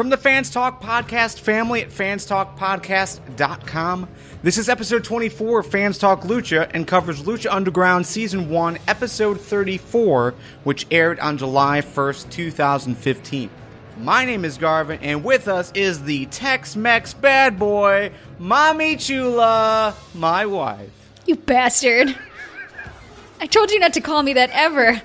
From the Fans Talk Podcast family at fanstalkpodcast.com, this is episode 24 of Fans Talk Lucha and covers Lucha Underground Season 1, Episode 34, which aired on July 1st, 2015. My name is Garvin, and with us is the Tex-Mex bad boy, Mommy Chula, my wife. You bastard. I told you not to call me that ever.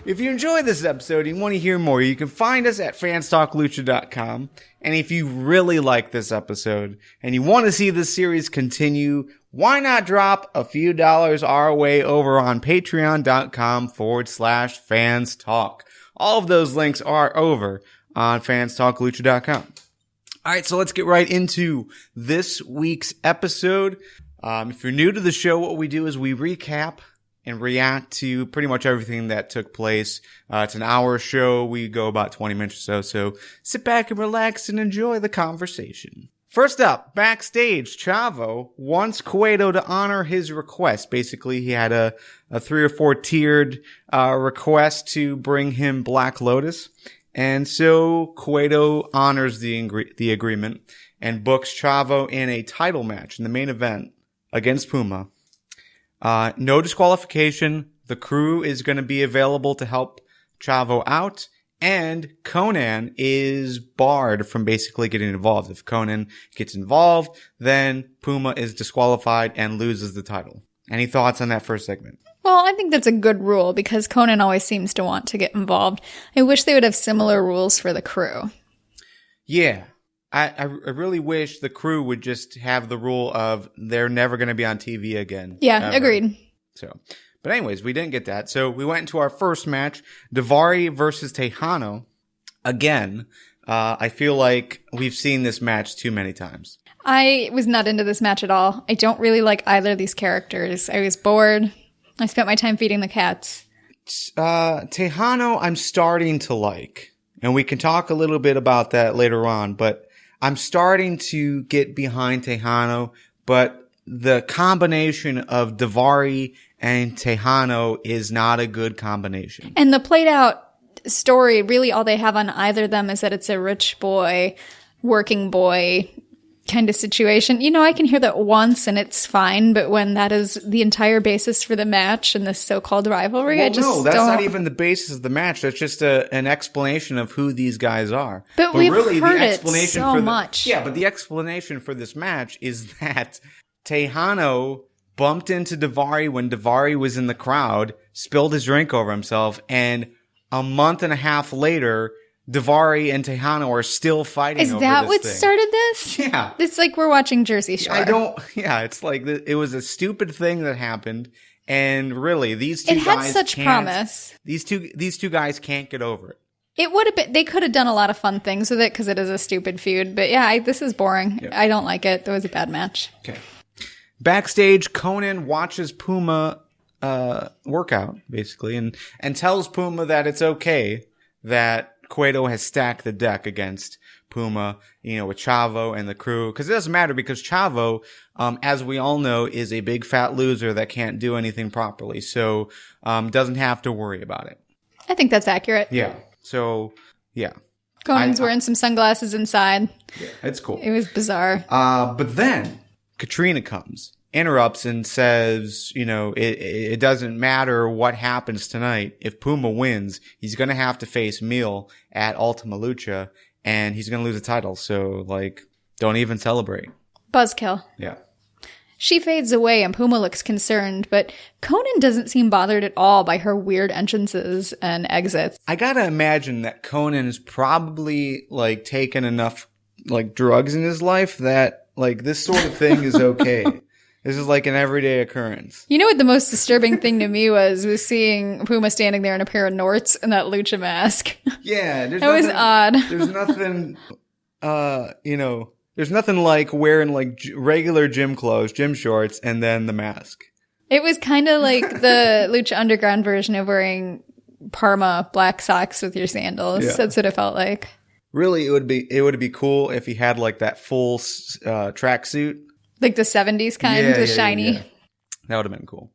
If you enjoyed this episode and you want to hear more, you can find us at fanstalklucha.com. And if you really like this episode and you want to see this series continue, why not drop a few dollars our way over on patreon.com/fanstalk. All of those links are over on fanstalklucha.com. All right, so let's get right into this week's episode. If you're new to the show, what we do is we recap and react to pretty much everything that took place. It's an hour show. We go about 20 minutes or so. So sit back and relax and enjoy the conversation. First up, backstage, Chavo wants Cueto to honor his request. Basically, he had a 3 or 4 tiered request to bring him Black Lotus. And so Cueto honors the agreement and books Chavo in a title match in the main event against Puma. No disqualification. The crew is going to be available to help Chavo out. And Conan is barred from basically getting involved. If Conan gets involved, then Puma is disqualified and loses the title. Any thoughts on that first segment? Well, I think that's a good rule because Conan always seems to want to get involved. I wish they would have similar rules for the crew. Yeah. I really wish the crew would just have the rule of they're never going to be on TV again. Yeah, ever. agreed. So, but anyways, we didn't get that. So we went into our first match, Daivari versus Tejano. Again, I feel like we've seen this match too many times. I was not into this match at all. I don't really like either of these characters. I was bored. I spent my time feeding the cats. Tejano, I'm starting to like, and we can talk a little bit about that later on, but I'm starting to get behind Tejano, but the combination of Daivari and Tejano is not a good combination. And the played out story, really all they have on either of them is that it's a rich boy, working boy kind of situation. You know, I can hear that once and it's fine, but when that is the entire basis for the match and this so-called rivalry, well, I just no, that's don't. not even the basis of the match. That's just an explanation of who these guys are. But we've really, heard the it explanation so for much. Yeah, but the explanation for this match is that Tejano bumped into Daivari when Daivari was in the crowd, spilled his drink over himself, and a month and a half later, Daivari and Tejano are still fighting over this thing. Is that what started this? Yeah. It's like we're watching Jersey Shore. It's like it was a stupid thing that happened. And really, these two guys had such promise. These two guys can't get over it. It would have been, they could have done a lot of fun things with it because it is a stupid feud. But yeah, this is boring. Yep. I don't like it. It was a bad match. Okay. Backstage, Conan watches Puma workout, basically, and tells Puma that it's okay that Cueto has stacked the deck against Puma, with Chavo and the crew. Because it doesn't matter because Chavo, as we all know, is a big fat loser that can't do anything properly. So, doesn't have to worry about it. I think that's accurate. Yeah. So, yeah. Conan's wearing some sunglasses inside. Yeah, it's cool. It was bizarre. But then Katrina comes, interrupts and says, it doesn't matter what happens tonight. If Puma wins, he's going to have to face Mil at Ultima Lucha and he's going to lose the title. So don't even celebrate. Buzzkill. Yeah. She fades away and Puma looks concerned, but Conan doesn't seem bothered at all by her weird entrances and exits. I gotta imagine that Conan is probably taken enough drugs in his life that this sort of thing is okay. This is an everyday occurrence. You know what the most disturbing thing to me was seeing Puma standing there in a pair of Norts and that lucha mask. Yeah. That was odd. There's nothing, there's nothing like wearing regular gym clothes, gym shorts, and then the mask. It was kind of like the Lucha Underground version of wearing Parma black socks with your sandals. Yeah. That's what it felt like. Really, it would be cool if he had that full tracksuit. Like the 70s kind, the shiny. Yeah. That would have been cool.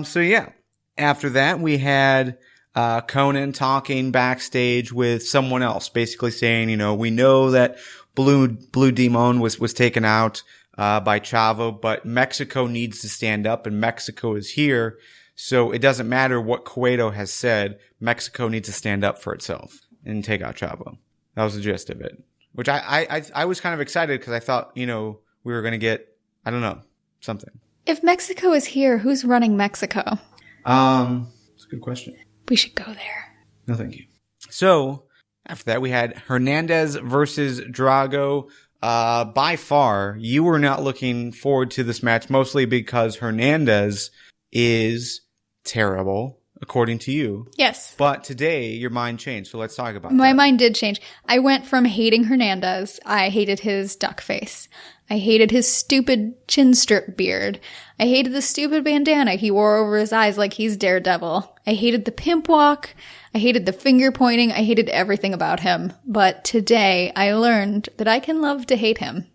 So yeah. After that, we had Conan talking backstage with someone else, basically saying, we know that Blue Demon was taken out by Chavo, but Mexico needs to stand up, and Mexico is here. So it doesn't matter what Cueto has said. Mexico needs to stand up for itself and take out Chavo. That was the gist of it, which I was kind of excited because I thought, we were going to get, I don't know, something. If Mexico is here, who's running Mexico? It's a good question. We should go there. No, thank you. So after that, we had Hernandez versus Drago. By far, you were not looking forward to this match, mostly because Hernandez is terrible, according to you. Yes. But today, your mind changed, so let's talk about My that. mind did change. I went from hating Hernandez. I hated his duck face. I hated his stupid chin strip beard. I hated the stupid bandana he wore over his eyes like he's Daredevil. I hated the pimp walk. I hated the finger pointing. I hated everything about him. But today, I learned that I can love to hate him.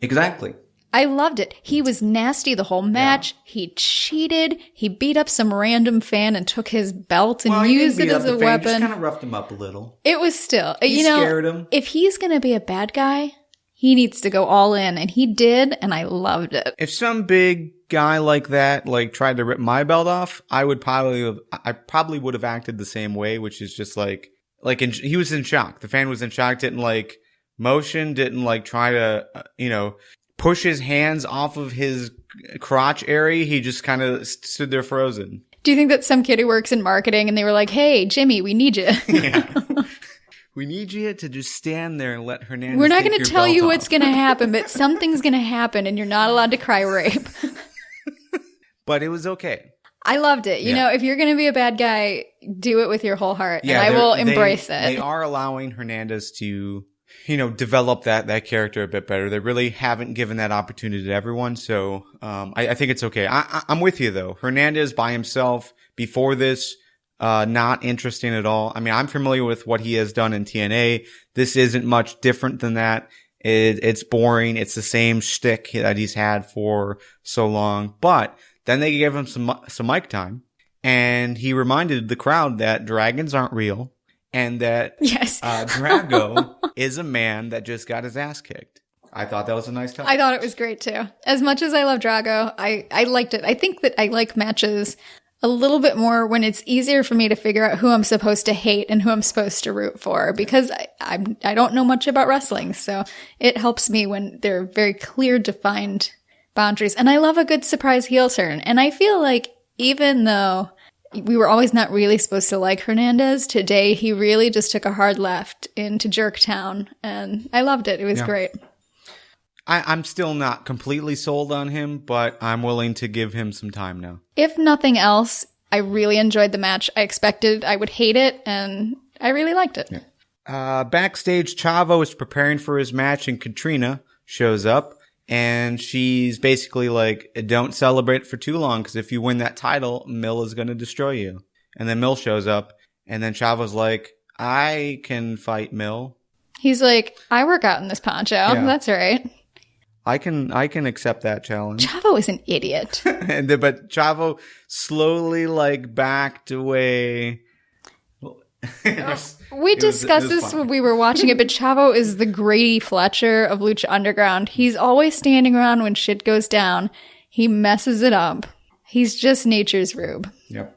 Exactly. I loved it. He was nasty the whole match. Yeah. He cheated. He beat up some random fan and took his belt and used it as a weapon. Just kind of roughed him up a little. It was still, He scared him. If he's going to be a bad guy, he needs to go all in, and he did, and I loved it. If some big guy like that tried to rip my belt off, I probably would have acted the same way, which is just he was in shock. The fan was in shock, didn't motion, didn't try to push his hands off of his crotch area. He just kind of stood there frozen. Do you think that some kid who works in marketing and they were like, "Hey, Jimmy, we need you." Yeah. We need you to just stand there and let Hernandez. We're not going to tell you what's going to happen, but something's going to happen, and you're not allowed to cry rape. But it was okay. I loved it. You know, if you're going to be a bad guy, do it with your whole heart, and I will embrace it. They are allowing Hernandez to, develop that character a bit better. They really haven't given that opportunity to everyone, so I think it's okay. I'm with you, though. Hernandez by himself before this, not interesting at all. I mean, I'm familiar with what he has done in TNA. This isn't much different than that. It's boring. It's the same shtick that he's had for so long. But then they gave him some mic time, and he reminded the crowd that dragons aren't real, and that Drago is a man that just got his ass kicked. I thought that was a nice touch. I thought it was great too. As much as I love Drago, I liked it. I think that I like matches a little bit more when it's easier for me to figure out who I'm supposed to hate and who I'm supposed to root for, because I don't know much about wrestling. So it helps me when there are very clear, defined boundaries. And I love a good surprise heel turn. And I feel like even though we were always not really supposed to like Hernandez, today he really just took a hard left into Jerktown. And I loved it. It was great. I'm still not completely sold on him, but I'm willing to give him some time now. If nothing else, I really enjoyed the match. I expected I would hate it, and I really liked it. Yeah. Backstage, Chavo is preparing for his match, and Katrina shows up, and she's basically like, don't celebrate for too long, because if you win that title, Mill is going to destroy you. And then Mill shows up, and then Chavo's like, I can fight Mill. He's like, I work out in this poncho. Yeah. That's right. I can accept that challenge. Chavo is an idiot. But Chavo slowly backed away. We discussed this when we were watching it, but Chavo is the Grady Fletcher of Lucha Underground. He's always standing around when shit goes down. He messes it up. He's just nature's rube. Yep.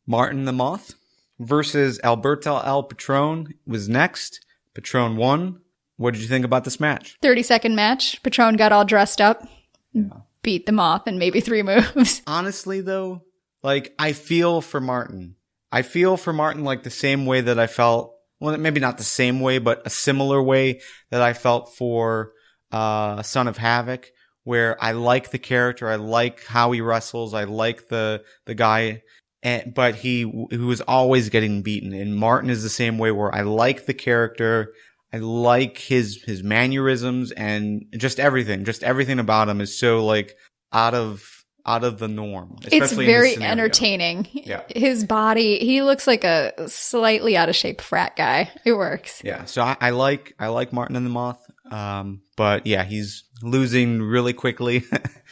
Martin the Moth versus Alberto El Patron was next. Patron won. What did you think about this match? 30-second match. Patron got all dressed up, beat the Moth in maybe 3 moves. Honestly, though, I feel for Martin. I feel for Martin the same way that I felt, well, maybe not the same way, but a similar way that I felt for Son of Havoc, where I like the character, I like how he wrestles, I like the guy, but he was always getting beaten. And Martin is the same way, where I like the character, I like his mannerisms, and just everything about him is so out of the norm. It's very entertaining. Yeah. His body, he looks like a slightly out of shape frat guy. It works. Yeah. So I like Martin and the Moth. But yeah, he's losing really quickly.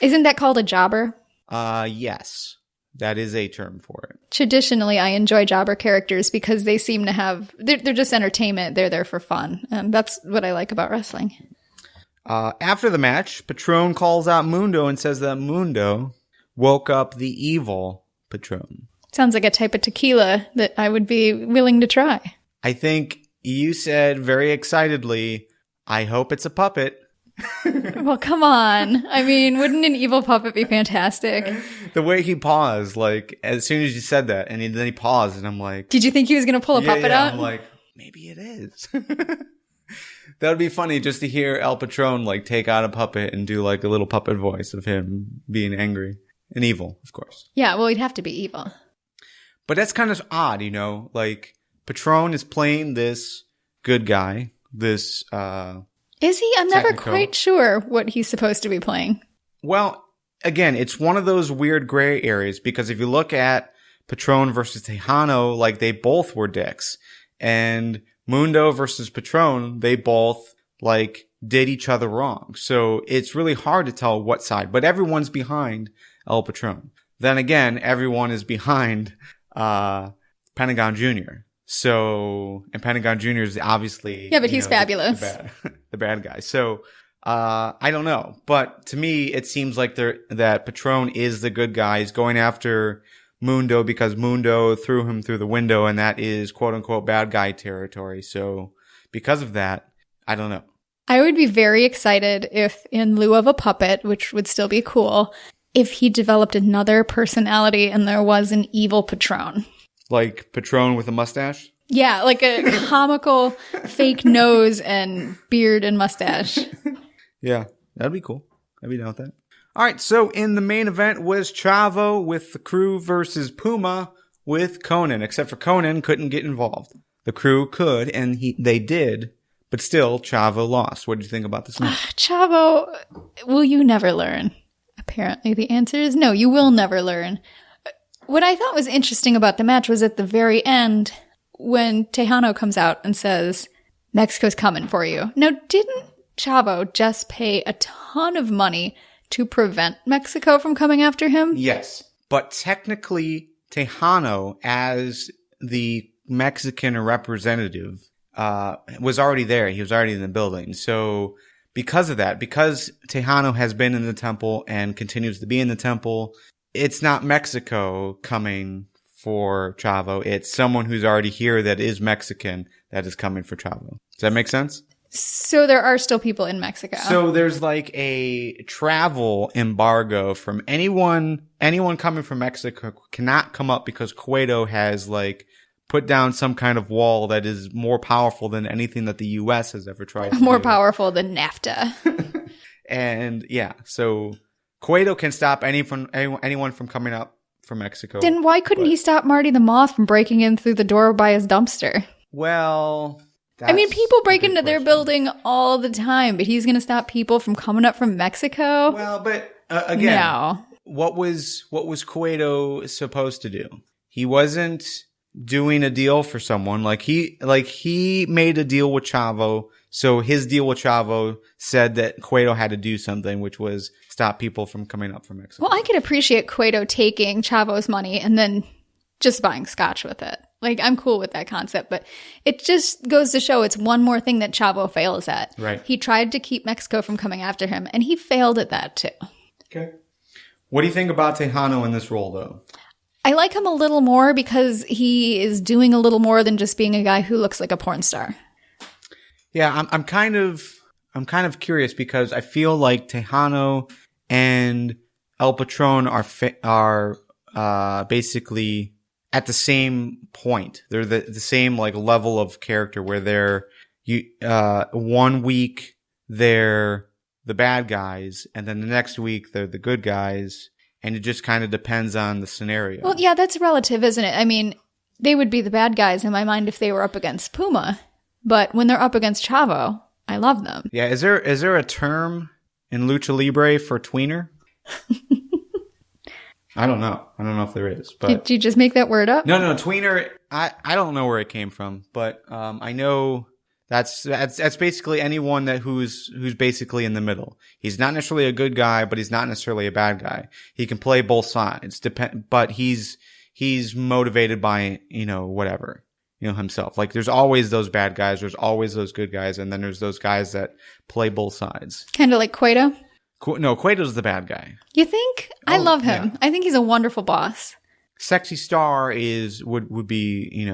Isn't that called a jobber? Yes. That is a term for it. Traditionally, I enjoy jobber characters because they seem to have, they're just entertainment. They're there for fun. And that's what I like about wrestling. After the match, Patron calls out Mundo and says that Mundo woke up the evil Patron. Sounds like a type of tequila that I would be willing to try. I think you said very excitedly, I hope it's a puppet. Well, come on. I mean, wouldn't an evil puppet be fantastic? The way he paused, like, as soon as you said that, and then he paused, and I'm like... Did you think he was going to pull a puppet out? I'm like, maybe it is. That would be funny just to hear El Patron, like, take out a puppet and do, like, a little puppet voice of him being angry. And evil, of course. Yeah, well, he'd have to be evil. But that's kind of odd, you know? Like, Patron is playing this good guy, this... Is he? I'm never quite sure what he's supposed to be playing. Well, again, it's one of those weird gray areas because if you look at Patron versus Tejano, like they both were dicks. And Mundo versus Patron, they both like did each other wrong. So it's really hard to tell what side, but everyone's behind El Patron. Then again, everyone is behind Pentagon Jr. So, and Pentagon Jr. is obviously... Yeah, but he's fabulous. The bad guy. So, I don't know. But to me, it seems like that Patron is the good guy. He's going after Mundo because Mundo threw him through the window, and that is quote-unquote bad guy territory. So, because of that, I don't know. I would be very excited if, in lieu of a puppet, which would still be cool, if he developed another personality and there was an evil Patron. Like Patron with a mustache? Yeah, like a comical fake nose and beard and mustache. Yeah, that'd be cool. I'd be down with that. All right, so in the main event was Chavo with the Crew versus Puma with Conan, except for Conan couldn't get involved. The Crew could, and they did, but still, Chavo lost. What did you think about this match? Chavo, will you never learn? Apparently the answer is no, you will never learn. What I thought was interesting about the match was at the very end when Tejano comes out and says, Mexico's coming for you. Now, didn't Chavo just pay a ton of money to prevent Mexico from coming after him? Yes. But technically, Tejano, as the Mexican representative, was already there. He was already in the building. So because of that, because Tejano has been in the temple and continues to be in the temple, it's not Mexico coming for Chavo. It's someone who's already here that is Mexican that is coming for Chavo. Does that make sense? So there are still people in Mexico. So there's like a travel embargo from anyone coming from Mexico cannot come up because Cueto has like put down some kind of wall that is more powerful than anything that the U.S. has ever tried to do. More powerful than NAFTA. And yeah, so Cueto can stop anyone from coming up from Mexico. Then why couldn't he stop Marty the Moth from breaking in through the door by his dumpster? Well, I mean, people break into their building all the time, but he's going to stop people from coming up from Mexico? Well, but again, no. What was Cueto supposed to do? He wasn't doing a deal for someone. He made a deal with Chavo. So his deal with Chavo said that Cueto had to do something, which was stop people from coming up from Mexico. Well, I could appreciate Cueto taking Chavo's money and then just buying scotch with it. Like, I'm cool with that concept, but it just goes to show it's one more thing that Chavo fails at. Right. He tried to keep Mexico from coming after him, and he failed at that too. Okay. What do you think about Tejano in this role, though? I like him a little more because he is doing a little more than just being a guy who looks like a porn star. Yeah, I'm kind of curious because I feel like Tejano and El Patron are basically at the same point. They're the same like level of character where they're 1 week they're the bad guys and then the next week they're the good guys, and it just kind of depends on the scenario. Well, yeah, that's relative, isn't it? I mean, they would be the bad guys in my mind if they were up against Puma. But when they're up against Chavo, I love them. Yeah, is there a term in Lucha Libre for tweener? I don't know. I don't know if there is. But did you just make that word up? No, tweener. I don't know where it came from, but I know That's basically anyone who's basically in the middle. He's not necessarily a good guy, but he's not necessarily a bad guy. He can play both sides, but he's motivated by, whatever, himself. Like there's always those bad guys, there's always those good guys, and then there's those guys that play both sides. Kind of like Cueto? No, Cueto's the bad guy. You think? I love him. Yeah. I think he's a wonderful boss. Sexy Star would be,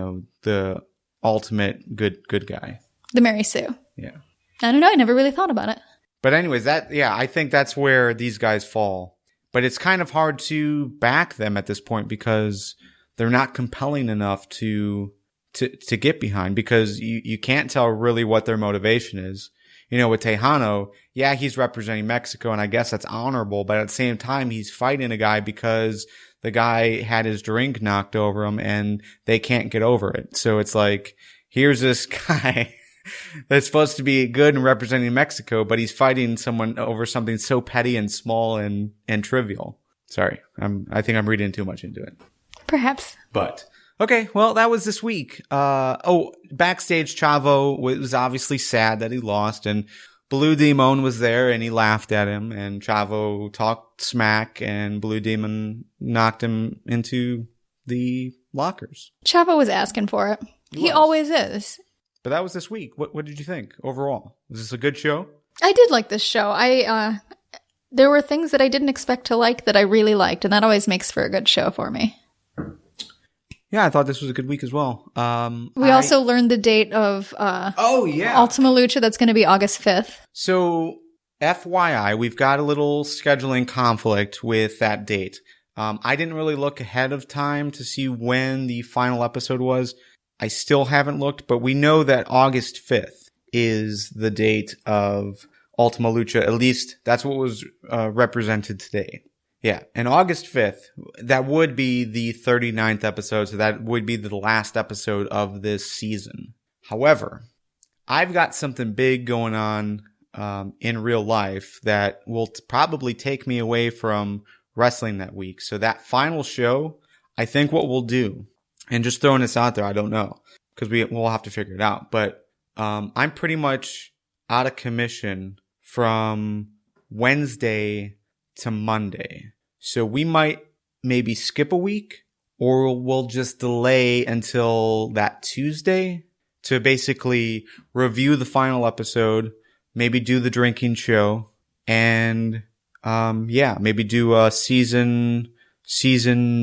the ultimate good guy. The Mary Sue. Yeah. I don't know. I never really thought about it. But anyways, I think that's where these guys fall. But it's kind of hard to back them at this point because they're not compelling enough to get behind, because you can't tell really what their motivation is. With Tejano, yeah, he's representing Mexico, and I guess that's honorable, but at the same time, he's fighting a guy because the guy had his drink knocked over him and they can't get over it. So it's like, here's this guy that's supposed to be good and representing Mexico, but he's fighting someone over something so petty and small and trivial. Sorry, I think I'm reading too much into it. Perhaps. But okay, well, that was this week. Backstage, Chavo was obviously sad that he lost, and Blue Demon was there and he laughed at him, and Chavo talked smack, and Blue Demon knocked him into the lockers. Chavo was asking for it. He always is. But that was this week. What did you think overall? Was this a good show? I did like this show. There were things that I didn't expect to like that I really liked, and that always makes for a good show for me. Yeah, I thought this was a good week as well. We also learned the date of Ultima Lucha. That's going to be August 5th. So, FYI, we've got a little scheduling conflict with that date. I didn't really look ahead of time to see when the final episode was. I still haven't looked, but we know that August 5th is the date of Ultima Lucha. At least that's what was represented today. Yeah, and August 5th, that would be the 39th episode, so that would be the last episode of this season. However, I've got something big going on in real life that will probably take me away from wrestling that week. So that final show, I think what we'll do, and just throwing this out there, I don't know, because we'll have to figure it out, but I'm pretty much out of commission from Wednesday to Monday. So we might maybe skip a week, or we'll just delay until that Tuesday to basically review the final episode, maybe do the drinking show, and maybe do a season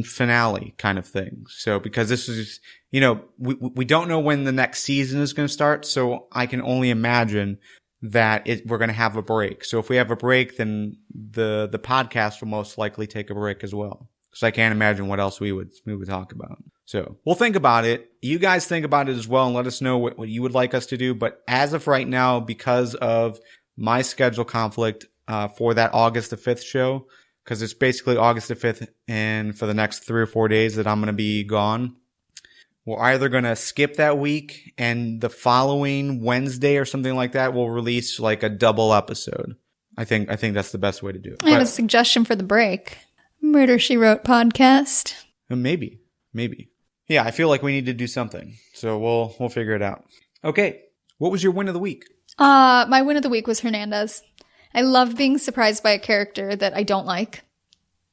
finale kind of thing. So because this is, we don't know when the next season is going to start, so I can only imagine that we're going to have a break. So if we have a break, then the podcast will most likely take a break as well. Because I can't imagine what else we would talk about. So we'll think about it. You guys think about it as well and let us know what you would like us to do. But as of right now, because of my schedule conflict for that August the 5th show, because it's basically August the 5th and for the next 3 or 4 days that I'm going to be gone, we're either going to skip that week and the following Wednesday or something like that, we'll release like a double episode. I think that's the best way to do it. I have a suggestion for the break. Murder, She Wrote podcast. Maybe. Yeah, I feel like we need to do something. So we'll figure it out. Okay. What was your win of the week? My win of the week was Hernandez. I love being surprised by a character that I don't like.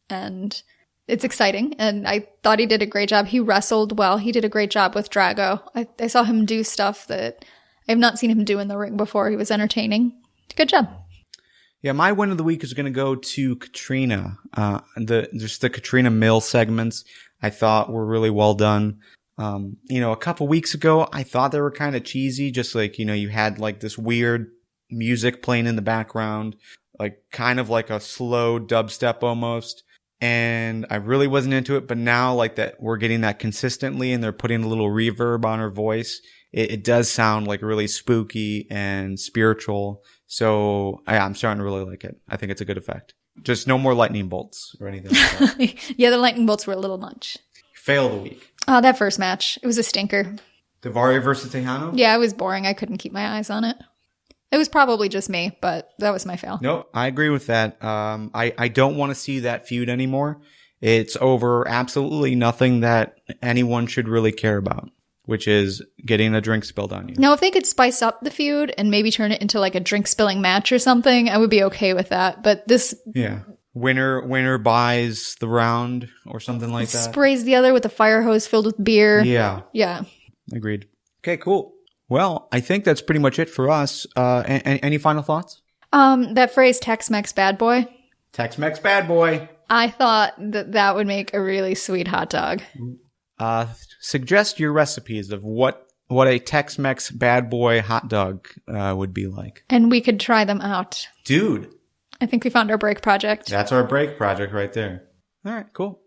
And it's exciting, and I thought he did a great job. He wrestled well. He did a great job with Drago. I saw him do stuff that I have not seen him do in the ring before. He was entertaining. Good job. Yeah, my win of the week is going to go to Katrina. The Katrina Mill segments I thought were really well done. A couple weeks ago, I thought they were kind of cheesy. Just like, you had like this weird music playing in the background, like kind of like a slow dubstep almost. And I really wasn't into it, but now like that we're getting that consistently and they're putting a little reverb on her voice. It does sound like really spooky and spiritual. So I'm starting to really like it. I think it's a good effect. Just no more lightning bolts or anything like that. Yeah, the lightning bolts were a little much. Fail of the week. Oh, that first match. It was a stinker. Daivari versus Tejano? Yeah, it was boring. I couldn't keep my eyes on it. It was probably just me, but that was my fail. Nope, I agree with that. I don't want to see that feud anymore. It's over absolutely nothing that anyone should really care about. which is getting a drink spilled on you. Now, if they could spice up the feud and maybe turn it into like a drink spilling match or something, I would be okay with that. But this... Yeah. Winner buys the round or something like that. Sprays the other with a fire hose filled with beer. Yeah. Yeah. Agreed. Okay, cool. Well, I think that's pretty much it for us. Any final thoughts? That phrase, Tex-Mex bad boy. Tex-Mex bad boy. I thought that would make a really sweet hot dog. Suggest your recipes of what a Tex-Mex bad boy hot dog would be like. And we could try them out. Dude. I think we found our break project. That's our break project right there. All right, cool.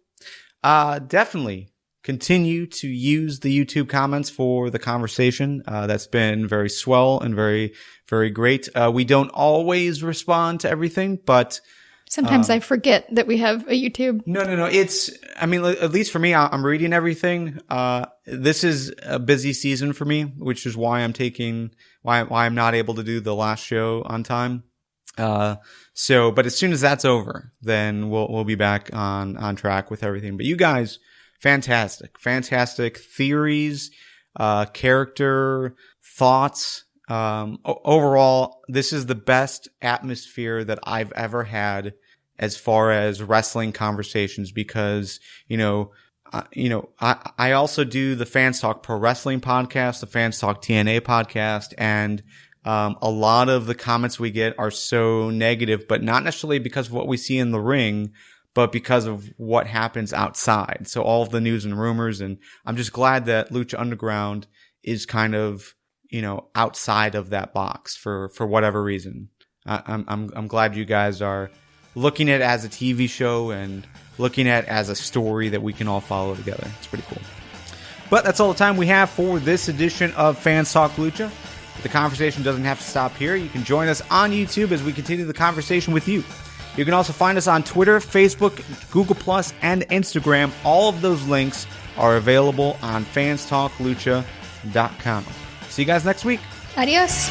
Definitely continue to use the YouTube comments for the conversation. That's been very swell and very, very great. We don't always respond to everything, but sometimes I forget that we have a YouTube. No. At least for me, I'm reading everything. This is a busy season for me, which is why why I'm not able to do the last show on time. But as soon as that's over, then we'll be back on track with everything. But you guys, fantastic theories, character, thoughts. Overall, this is the best atmosphere that I've ever had as far as wrestling conversations because, I also do the Fans Talk Pro Wrestling podcast, the Fans Talk TNA podcast, and a lot of the comments we get are so negative, but not necessarily because of what we see in the ring, but because of what happens outside. So all of the news and rumors, and I'm just glad that Lucha Underground is kind of, outside of that box for whatever reason. I'm glad you guys are looking at it as a TV show and looking at it as a story that we can all follow together. It's pretty cool. But that's all the time we have for this edition of Fans Talk Lucha. The conversation doesn't have to stop here. You can join us on YouTube as we continue the conversation with you. You can also find us on Twitter, Facebook, Google+, and Instagram. All of those links are available on fanstalklucha.com. See you guys next week. Adios.